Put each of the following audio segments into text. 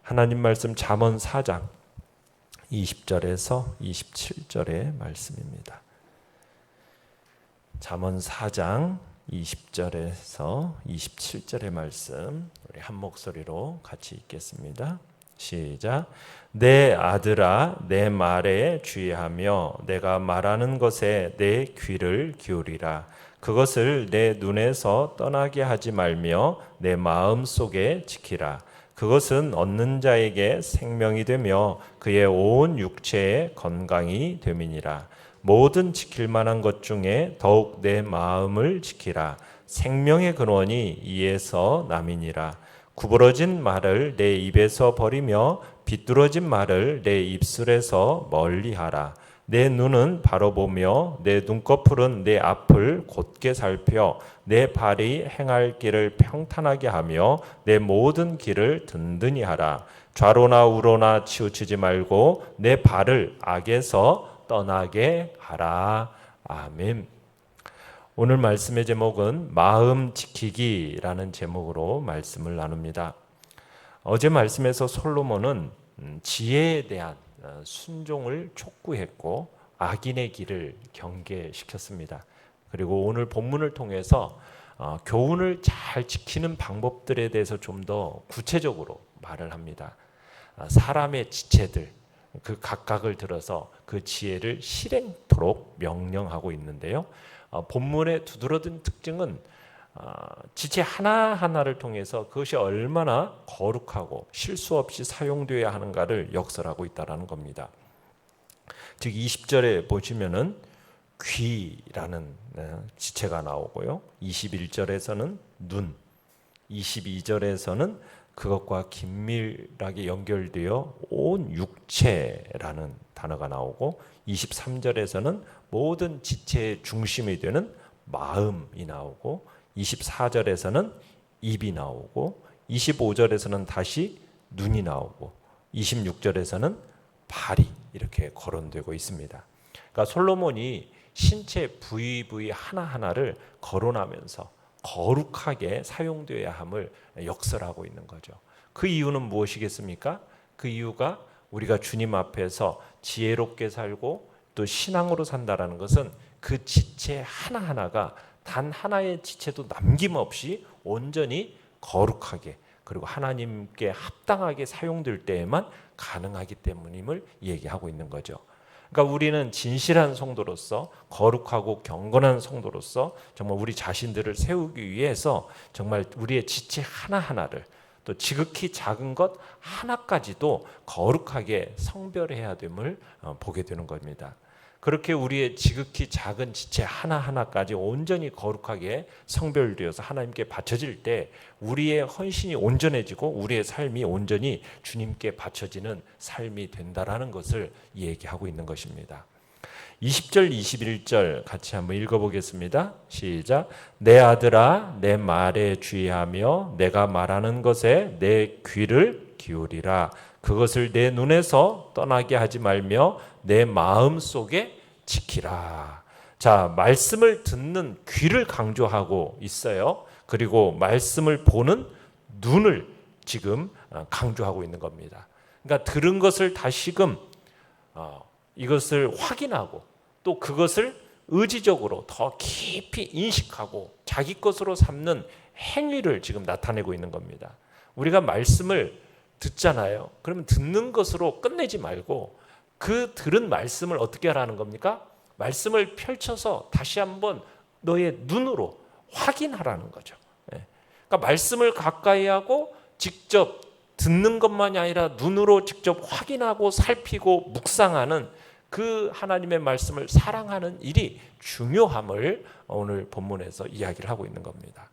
하나님 말씀 잠언 4장 20절에서 27절의 말씀입니다. 잠언 4장 20절에서 27절의 말씀 우리 한 목소리로 같이 읽겠습니다. 시작. 내 아들아 내 말에 주의하며 내가 말하는 것에 내 귀를 기울이라. 그것을 내 눈에서 떠나게 하지 말며 내 마음 속에 지키라. 그것은 얻는 자에게 생명이 되며 그의 온 육체에 건강이 됨이니라. 모든 지킬 만한 것 중에 더욱 내 마음을 지키라. 생명의 근원이 이에서 남이니라. 구부러진 말을 내 입에서 버리며 비뚤어진 말을 내 입술에서 멀리하라. 내 눈은 바로 보며 내 눈꺼풀은 내 앞을 곧게 살펴 내 발이 행할 길을 평탄하게 하며 내 모든 길을 든든히 하라. 좌로나 우로나 치우치지 말고 내 발을 악에서 떠나게 하라. 아멘. 오늘 말씀의 제목은 마음 지키기라는 제목으로 말씀을 나눕니다. 어제 말씀에서 솔로몬은 지혜에 대한 순종을 촉구했고 악인의 길을 경계시켰습니다. 그리고 오늘 본문을 통해서 교훈을 잘 지키는 방법들에 대해서 좀 더 구체적으로 말을 합니다. 사람의 지체들 그 각각을 들어서 그 지혜를 실행토록 명령하고 있는데요. 본문의 두드러진 특징은 지체 하나하나를 통해서 그것이 얼마나 거룩하고 실수 없이 사용되어야 하는가를 역설하고 있다는 겁니다. 즉 20절에 보시면은 귀라는 지체가 나오고요. 21절에서는 눈, 22절에서는 그것과 긴밀하게 연결되어 온 육체라는 단어가 나오고 23절에서는 모든 지체의 중심이 되는 마음이 나오고 24절에서는 입이 나오고 25절에서는 다시 눈이 나오고 26절에서는 발이 이렇게 거론되고 있습니다. 그러니까 솔로몬이 신체 부위 하나하나를 거론하면서 거룩하게 사용되어야 함을 역설하고 있는 거죠. 그 이유는 무엇이겠습니까? 그 이유가 우리가 주님 앞에서 지혜롭게 살고 또 신앙으로 산다라는 것은 그 지체 하나하나가 단 하나의 지체도 남김없이 온전히 거룩하게 그리고 하나님께 합당하게 사용될 때에만 가능하기 때문임을 얘기하고 있는 거죠. 그러니까 우리는 진실한 성도로서 거룩하고 경건한 성도로서 정말 우리 자신들을 세우기 위해서 정말 우리의 지체 하나하나를 또 지극히 작은 것 하나까지도 거룩하게 성별해야 됨을 보게 되는 겁니다. 그렇게 우리의 지극히 작은 지체 하나하나까지 온전히 거룩하게 성별되어서 하나님께 바쳐질 때 우리의 헌신이 온전해지고 우리의 삶이 온전히 주님께 바쳐지는 삶이 된다라는 것을 얘기하고 있는 것입니다. 20절 21절 같이 한번 읽어보겠습니다. 시작. 내 아들아 내 말에 주의하며 내가 말하는 것에 내 귀를 기울이라. 그것을 내 눈에서 떠나게 하지 말며 내 마음 속에 지키라. 자, 말씀을 듣는 귀를 강조하고 있어요. 그리고 말씀을 보는 눈을 지금 강조하고 있는 겁니다. 그러니까 들은 것을 다시금 이것을 확인하고 또 그것을 의지적으로 더 깊이 인식하고 자기 것으로 삼는 행위를 지금 나타내고 있는 겁니다. 우리가 말씀을 듣잖아요. 그러면 듣는 것으로 끝내지 말고 그 들은 말씀을 어떻게 하라는 겁니까? 말씀을 펼쳐서 다시 한번 너의 눈으로 확인하라는 거죠. 그러니까 말씀을 가까이 하고 직접 듣는 것만이 아니라 눈으로 직접 확인하고 살피고 묵상하는 그 하나님의 말씀을 사랑하는 일이 중요함을 오늘 본문에서 이야기를 하고 있는 겁니다.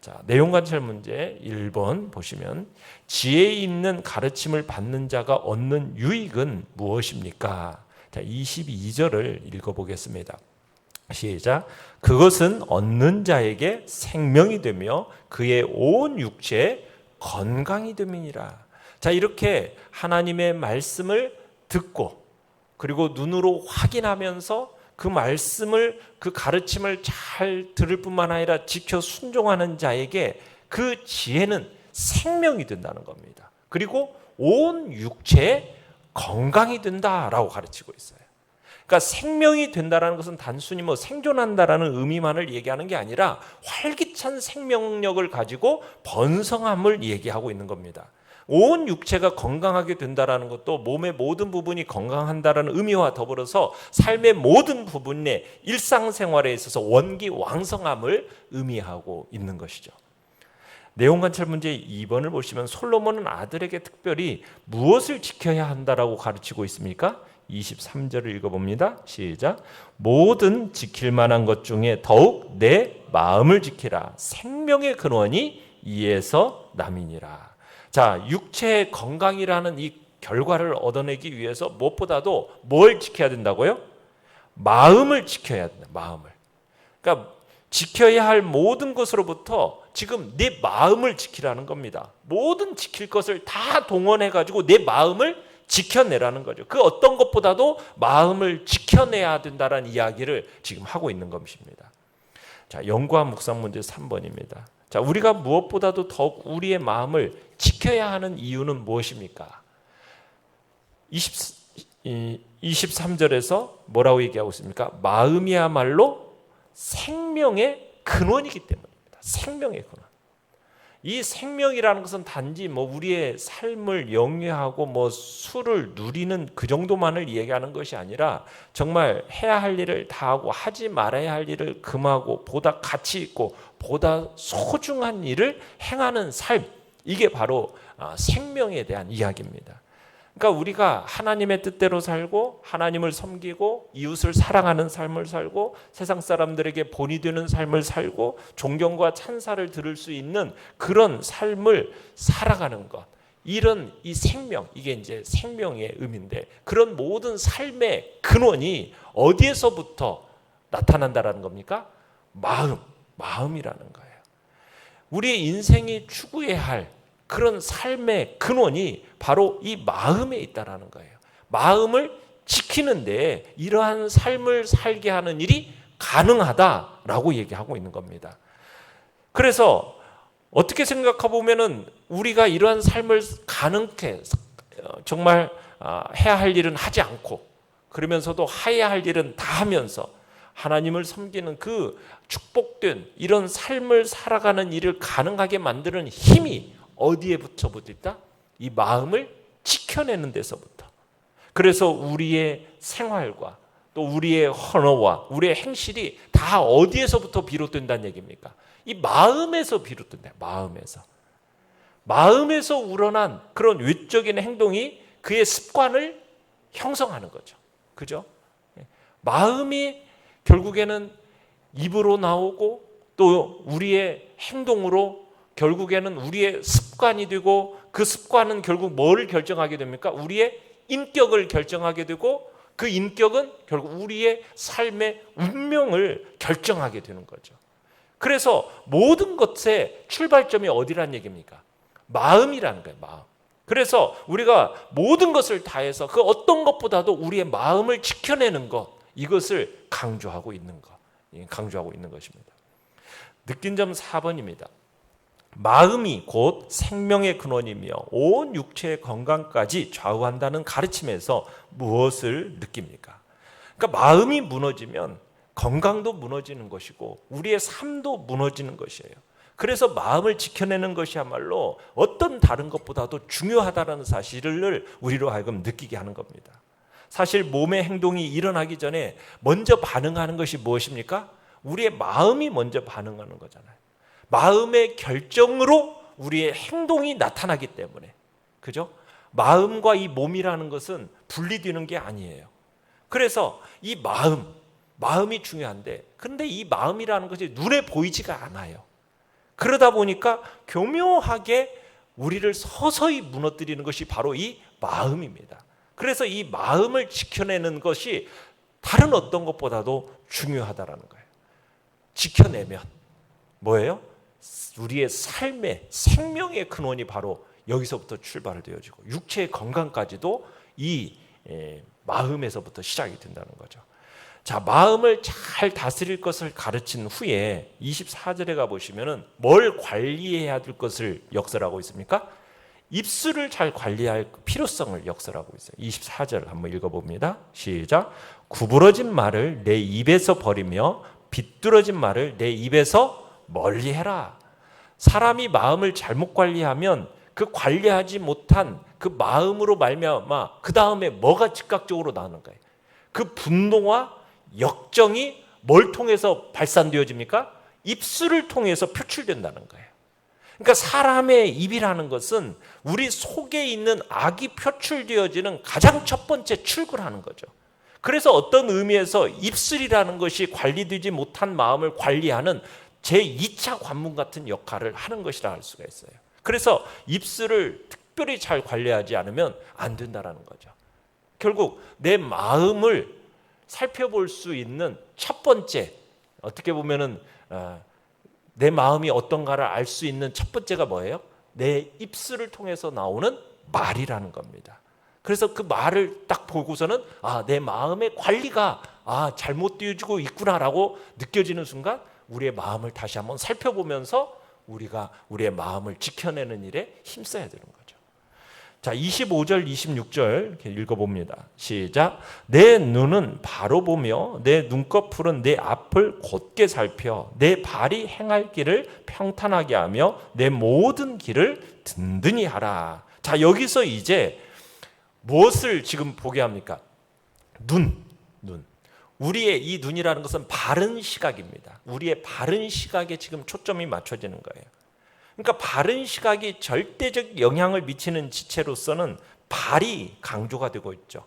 자, 내용 관찰 문제 1번 보시면 지혜 있는 가르침을 받는 자가 얻는 유익은 무엇입니까? 자, 22절을 읽어보겠습니다. 시작. 그것은 얻는 자에게 생명이 되며 그의 온 육체에 건강이 됨이니라. 자, 이렇게 하나님의 말씀을 듣고 그리고 눈으로 확인하면서 그 말씀을 그 가르침을 잘 들을 뿐만 아니라 지켜 순종하는 자에게 그 지혜는 생명이 된다는 겁니다. 그리고 온 육체에 건강이 된다라고 가르치고 있어요. 그러니까 생명이 된다라는 것은 단순히 뭐 생존한다라는 의미만을 얘기하는 게 아니라 활기찬 생명력을 가지고 번성함을 얘기하고 있는 겁니다. 온 육체가 건강하게 된다라는 것도 몸의 모든 부분이 건강한다라는 의미와 더불어서 삶의 모든 부분의 일상생활에 있어서 원기왕성함을 의미하고 있는 것이죠. 내용관찰 문제 2번을 보시면 솔로몬은 아들에게 특별히 무엇을 지켜야 한다라고 가르치고 있습니까? 23절을 읽어봅니다. 시작. 모든 지킬 만한 것 중에 더욱 내 마음을 지키라. 생명의 근원이 이에서 남이니라. 자, 육체의 건강이라는 이 결과를 얻어내기 위해서 무엇보다도 뭘 지켜야 된다고요? 마음을 지켜야 된다. 마음을. 그러니까 지켜야 할 모든 것으로부터 지금 내 마음을 지키라는 겁니다. 모든 지킬 것을 다 동원해가지고 내 마음을 지켜내라는 거죠. 그 어떤 것보다도 마음을 지켜내야 된다는 이야기를 지금 하고 있는 것입니다. 자, 연구와 묵상 문제 3번입니다. 자, 우리가 무엇보다도 더욱 우리의 마음을 지켜야 하는 이유는 무엇입니까? 23절에서 뭐라고 얘기하고 있습니까? 마음이야말로 생명의 근원이기 때문입니다. 생명의 근원. 이 생명이라는 것은 단지 뭐 우리의 삶을 영위하고 뭐 수를 누리는 그 정도만을 얘기하는 것이 아니라 정말 해야 할 일을 다하고 하지 말아야 할 일을 금하고 보다 가치 있고 보다 소중한 일을 행하는 삶, 이게 바로 생명에 대한 이야기입니다. 그러니까 우리가 하나님의 뜻대로 살고 하나님을 섬기고 이웃을 사랑하는 삶을 살고 세상 사람들에게 본이 되는 삶을 살고 존경과 찬사를 들을 수 있는 그런 삶을 살아가는 것, 이런 이 생명, 이게 이제 생명의 의미인데, 그런 모든 삶의 근원이 어디에서부터 나타난다라는 겁니까? 마음이라는 거예요. 우리 인생이 추구해야 할 그런 삶의 근원이 바로 이 마음에 있다라는 거예요. 마음을 지키는데 이러한 삶을 살게 하는 일이 가능하다라고 얘기하고 있는 겁니다. 그래서 어떻게 생각해 보면은 우리가 이러한 삶을 가능케 정말 해야 할 일은 하지 않고 그러면서도 해야 할 일은 다 하면서 하나님을 섬기는 그 축복된 이런 삶을 살아가는 일을 가능하게 만드는 힘이 어디에부터 있다? 이 마음을 지켜내는 데서부터. 그래서 우리의 생활과 또 우리의 언어와 우리의 행실이 다 어디에서부터 비롯된다는 얘기입니까? 이 마음에서 비롯된다. 마음에서 우러난 그런 외적인 행동이 그의 습관을 형성하는 거죠. 그죠? 마음이 결국에는 입으로 나오고 또 우리의 행동으로 결국에는 우리의 습관이 되고 그 습관은 결국 뭘 결정하게 됩니까? 우리의 인격을 결정하게 되고 그 인격은 결국 우리의 삶의 운명을 결정하게 되는 거죠. 그래서 모든 것의 출발점이 어디란 얘기입니까? 마음이라는 거예요. 마음. 그래서 우리가 모든 것을 다해서 그 어떤 것보다도 우리의 마음을 지켜내는 것, 이것을 강조하고 있는 것입니다. 느낀 점 4번입니다. 마음이 곧 생명의 근원이며 온 육체의 건강까지 좌우한다는 가르침에서 무엇을 느낍니까? 그러니까 마음이 무너지면 건강도 무너지는 것이고 우리의 삶도 무너지는 것이에요. 그래서 마음을 지켜내는 것이야말로 어떤 다른 것보다도 중요하다는 사실을 우리로 하여금 느끼게 하는 겁니다. 사실 몸의 행동이 일어나기 전에 먼저 반응하는 것이 무엇입니까? 우리의 마음이 먼저 반응하는 거잖아요. 마음의 결정으로 우리의 행동이 나타나기 때문에. 그죠? 마음과 이 몸이라는 것은 분리되는 게 아니에요. 그래서 이 마음이 중요한데, 근데 이 마음이라는 것이 눈에 보이지가 않아요. 그러다 보니까 교묘하게 우리를 서서히 무너뜨리는 것이 바로 이 마음입니다. 그래서 이 마음을 지켜내는 것이 다른 어떤 것보다도 중요하다라는 거예요. 지켜내면 뭐예요? 우리의 삶의 생명의 근원이 바로 여기서부터 출발을 되어지고 육체의 건강까지도 이 마음에서부터 시작이 된다는 거죠. 자, 마음을 잘 다스릴 것을 가르친 후에 24절에 가보시면은 뭘 관리해야 될 것을 역설하고 있습니까? 입술을 잘 관리할 필요성을 역설하고 있어요. 24절 한번 읽어봅니다. 시작. 구부러진 말을 내 입에서 버리며 비뚤어진 말을 내 입에서 멀리해라. 사람이 마음을 잘못 관리하면 그 관리하지 못한 그 마음으로 말미암아 그 다음에 뭐가 즉각적으로 나오는 거예요. 그 분노와 역정이 뭘 통해서 발산되어집니까? 입술을 통해서 표출된다는 거예요. 그러니까 사람의 입이라는 것은 우리 속에 있는 악이 표출되어지는 가장 첫 번째 출구를 하는 거죠. 그래서 어떤 의미에서 입술이라는 것이 관리되지 못한 마음을 관리하는 제2차 관문 같은 역할을 하는 것이라 할 수가 있어요. 그래서 입술을 특별히 잘 관리하지 않으면 안 된다는 거죠. 결국 내 마음을 살펴볼 수 있는 첫 번째, 어떻게 보면은 내 마음이 어떤가를 알 수 있는 첫 번째가 뭐예요? 내 입술을 통해서 나오는 말이라는 겁니다. 그래서 그 말을 딱 보고서는 내 마음의 관리가 잘못되어지고 있구나라고 느껴지는 순간 우리의 마음을 다시 한번 살펴보면서 우리가 우리의 마음을 지켜내는 일에 힘써야 되는 거죠. 자, 25절, 26절 이렇게 읽어봅니다. 시작. 내 눈은 바로 보며 내 눈꺼풀은 내 앞을 곧게 살펴 내 발이 행할 길을 평탄하게 하며 내 모든 길을 든든히 하라. 자, 여기서 이제 무엇을 지금 보게 합니까? 눈. 우리의 이 눈이라는 것은 바른 시각입니다. 우리의 바른 시각에 지금 초점이 맞춰지는 거예요. 그러니까 바른 시각이 절대적 영향을 미치는 지체로서는 발이 강조가 되고 있죠.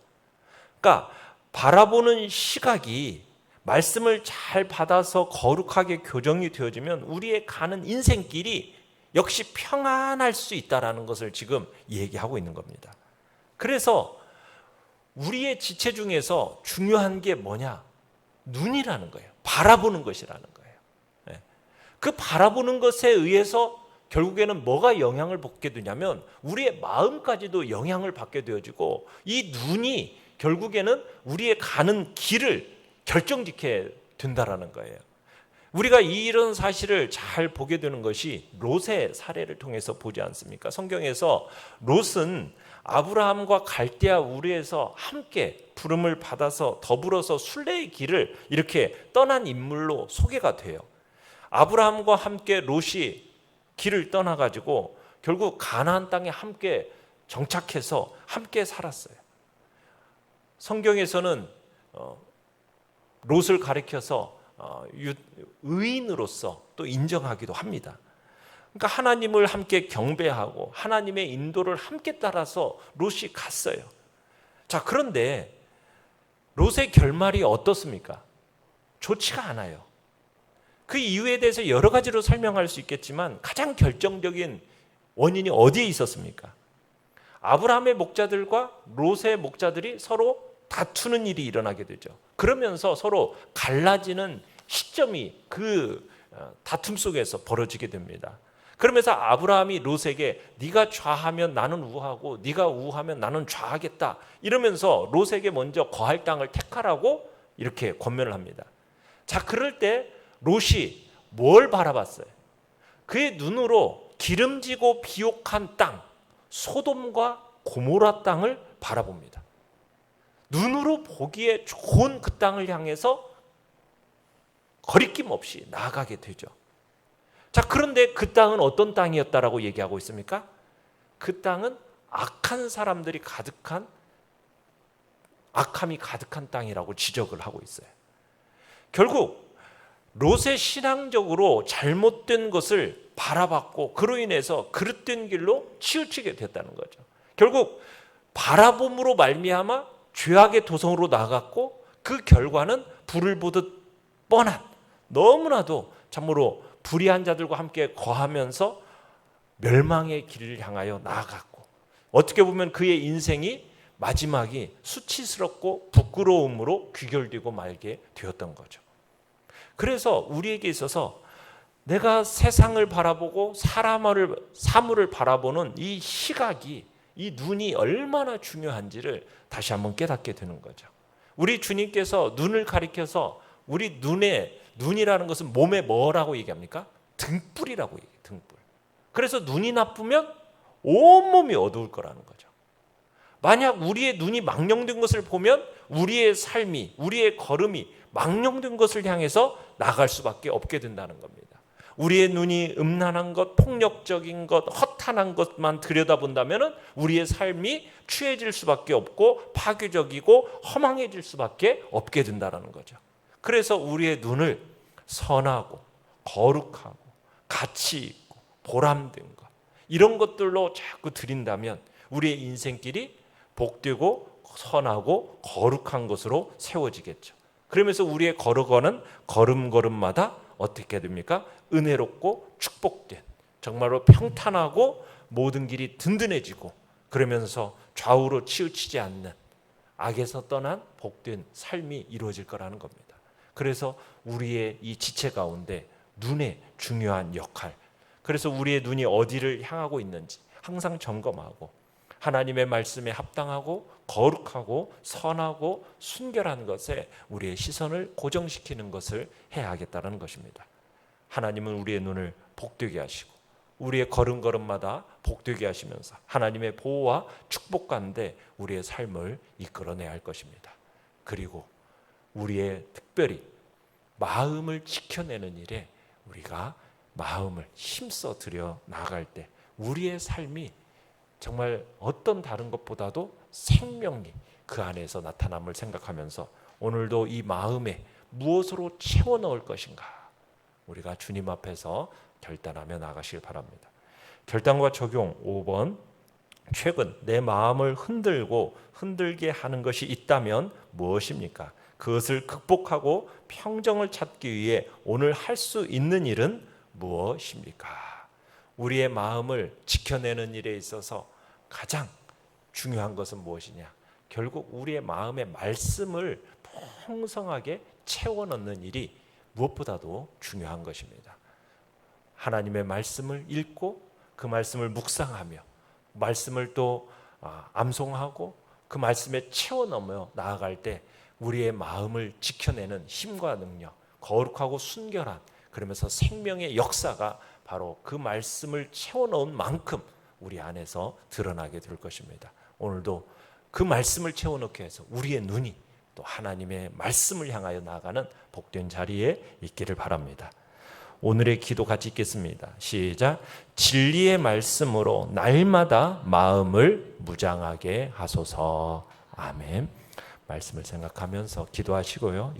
그러니까 바라보는 시각이 말씀을 잘 받아서 거룩하게 교정이 되어지면 우리의 가는 인생길이 역시 평안할 수 있다는 것을 지금 얘기하고 있는 겁니다. 그래서 우리의 지체 중에서 중요한 게 뭐냐? 눈이라는 거예요. 바라보는 것이라는 거예요. 그 바라보는 것에 의해서 결국에는 뭐가 영향을 받게 되냐면 우리의 마음까지도 영향을 받게 되어지고 이 눈이 결국에는 우리의 가는 길을 결정짓게 된다라는 거예요. 우리가 이런 사실을 잘 보게 되는 것이 롯의 사례를 통해서 보지 않습니까? 성경에서 롯은 아브라함과 갈대아 우르에서 함께 부름을 받아서 더불어서 순례의 길을 이렇게 떠난 인물로 소개가 돼요. 아브라함과 함께 롯이 길을 떠나가지고 결국 가나안 땅에 함께 정착해서 함께 살았어요. 성경에서는 롯을 가리켜서 의인으로서 또 인정하기도 합니다. 그러니까 하나님을 함께 경배하고 하나님의 인도를 함께 따라서 롯이 갔어요. 자, 그런데 롯의 결말이 어떻습니까? 좋지가 않아요. 그 이유에 대해서 여러 가지로 설명할 수 있겠지만 가장 결정적인 원인이 어디에 있었습니까? 아브라함의 목자들과 롯의 목자들이 서로 다투는 일이 일어나게 되죠. 그러면서 서로 갈라지는 시점이 그 다툼 속에서 벌어지게 됩니다. 그러면서 아브라함이 롯에게 네가 좌하면 나는 우하고 네가 우하면 나는 좌하겠다 이러면서 롯에게 먼저 거할 땅을 택하라고 이렇게 권면을 합니다. 자, 그럴 때 롯이 뭘 바라봤어요? 그의 눈으로 기름지고 비옥한 땅, 소돔과 고모라 땅을 바라봅니다. 눈으로 보기에 좋은 그 땅을 향해서 거리낌 없이 나아가게 되죠. 자, 그런데 그 땅은 어떤 땅이었다라고 얘기하고 있습니까? 그 땅은 악한 사람들이 가득한, 악함이 가득한 땅이라고 지적을 하고 있어요. 결국 롯의 신앙적으로 잘못된 것을 바라봤고 그로 인해서 그릇된 길로 치우치게 됐다는 거죠. 결국 바라봄으로 말미암아 죄악의 도성으로 나갔고 그 결과는 불을 보듯 뻔한, 너무나도 참으로 불의한 자들과 함께 거하면서 멸망의 길을 향하여 나아갔고 어떻게 보면 그의 인생이 마지막이 수치스럽고 부끄러움으로 귀결되고 말게 되었던 거죠. 그래서 우리에게 있어서 내가 세상을 바라보고 사물을 바라보는 이 시각이, 이 눈이 얼마나 중요한지를 다시 한번 깨닫게 되는 거죠. 우리 주님께서 눈을 가리켜서 우리 눈이라는 것은 몸에 뭐라고 얘기합니까? 등불이라고 얘기해요. 등불. 그래서 눈이 나쁘면 온몸이 어두울 거라는 거죠. 만약 우리의 눈이 망령된 것을 보면 우리의 삶이, 우리의 걸음이 망령된 것을 향해서 나갈 수밖에 없게 된다는 겁니다. 우리의 눈이 음란한 것, 폭력적인 것, 허탄한 것만 들여다본다면 우리의 삶이 취해질 수밖에 없고 파괴적이고 허망해질 수밖에 없게 된다는 거죠. 그래서 우리의 눈을 선하고 거룩하고 가치 있고 보람된 것, 이런 것들로 자꾸 들인다면 우리의 인생길이 복되고 선하고 거룩한 것으로 세워지겠죠. 그러면서 우리의 걸어가는 걸음걸음마다 어떻게 됩니까? 은혜롭고 축복된, 정말로 평탄하고 모든 길이 든든해지고, 그러면서 좌우로 치우치지 않는 악에서 떠난 복된 삶이 이루어질 거라는 겁니다. 그래서 우리의 이 지체 가운데 눈의 중요한 역할, 그래서 우리의 눈이 어디를 향하고 있는지 항상 점검하고 하나님의 말씀에 합당하고 거룩하고 선하고 순결한 것에 우리의 시선을 고정시키는 것을 해야 하겠다는 것입니다. 하나님은 우리의 눈을 복되게 하시고 우리의 걸음걸음마다 복되게 하시면서 하나님의 보호와 축복 가운데 우리의 삶을 이끌어내야 할 것입니다. 그리고 우리의 특별히 마음을 지켜내는 일에 우리가 마음을 힘써 들여 나갈 때 우리의 삶이 정말 어떤 다른 것보다도 생명이 그 안에서 나타남을 생각하면서 오늘도 이 마음에 무엇으로 채워 넣을 것인가, 우리가 주님 앞에서 결단하며 나가시길 바랍니다. 결단과 적용 5번. 최근 내 마음을 흔들게 하는 것이 있다면 무엇입니까? 그것을 극복하고 평정을 찾기 위해 오늘 할 수 있는 일은 무엇입니까? 우리의 마음을 지켜내는 일에 있어서 가장 중요한 것은 무엇이냐? 결국 우리의 마음의 말씀을 풍성하게 채워 넣는 일이 무엇보다도 중요한 것입니다. 하나님의 말씀을 읽고 그 말씀을 묵상하며 말씀을 또 암송하고 그 말씀에 채워 넣으며 나아갈 때 우리의 마음을 지켜내는 힘과 능력, 거룩하고 순결한, 그러면서 생명의 역사가 바로 그 말씀을 채워 넣은 만큼 우리 안에서 드러나게 될 것입니다. 오늘도 그 말씀을 채워 넣게 해서 우리의 눈이 또 하나님의 말씀을 향하여 나아가는 복된 자리에 있기를 바랍니다. 오늘의 기도 같이 읽겠습니다. 시작. 진리의 말씀으로 날마다 마음을 무장하게 하소서. 아멘. 말씀을 생각하면서 기도하시고요.